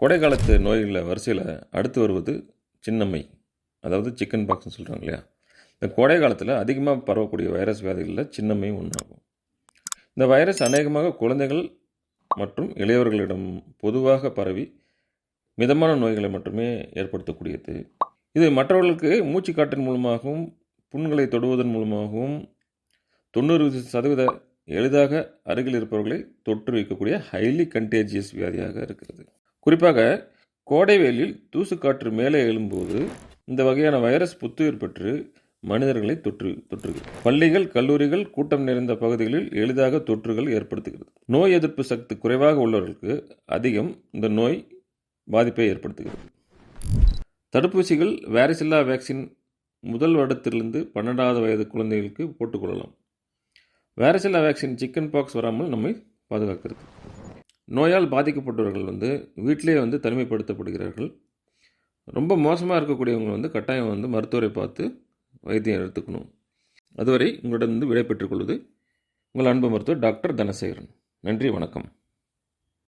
கோடை காலத்து நோய்களில் வரிசையில் அடுத்து வருவது சின்னம்மை, அதாவது சிக்கன் பாக்ஸ்னு சொல்கிறாங்க இல்லையா. இந்த கோடை காலத்தில் அதிகமாக பரவக்கூடிய வைரஸ் வியாதிகளில் சின்னம்மையும் ஒன்றாகும். இந்த வைரஸ் அநேகமாக குழந்தைகள் மற்றும் இளையவர்களிடம் பொதுவாக பரவி மிதமான நோய்களை மட்டுமே ஏற்படுத்தக்கூடியது. இது மற்றவர்களுக்கு மூச்சு காற்றின் மூலமாகவும் புண்களை தொடுவதன் மூலமாகவும் 90% எளிதாக அருகில் இருப்பவர்களை தொற்று வைக்கக்கூடிய ஹைலி கண்டேஜியஸ் வியாதியாக இருக்கிறது. குறிப்பாக கோடை வெயிலில் தூசு காற்று மேலே எழும்போது இந்த வகையான வைரஸ் புத்துயிர் பெற்று மனிதர்களை தொற்றுகிறது. பள்ளிகள், கல்லூரிகள், கூட்டம் நிறைந்த பகுதிகளில் எளிதாக தொற்றுகள் ஏற்படுத்துகிறது. நோய் எதிர்ப்பு சக்தி குறைவாக உள்ளவர்களுக்கு அதிகம் இந்த நோய் பாதிப்பை ஏற்படுத்துகிறது. தடுப்பூசிகள் வாரிசில்லா வேக்சின் முதல் வருடத்திலிருந்து 12வது வயது குழந்தைகளுக்கு போட்டுக்கொள்ளலாம். வாரிசில்லா வேக்சின் சிக்கன் பாக்ஸ் வராமல் நம்மை பாதுகாக்கிறது. நோயால் பாதிக்கப்பட்டவர்கள் வீட்டிலே தனிமைப்படுத்தப்படுகிறார்கள். ரொம்ப மோசமாக இருக்கக்கூடியவங்க கட்டாயம் மருத்துவரை பார்த்து வைத்தியம் எடுத்துக்கணும். அதுவரை உங்களிடம் விடை பெற்றுக் கொள்வது உங்கள் அன்பு மருத்துவர் டாக்டர் தனசேகரன். நன்றி, வணக்கம்.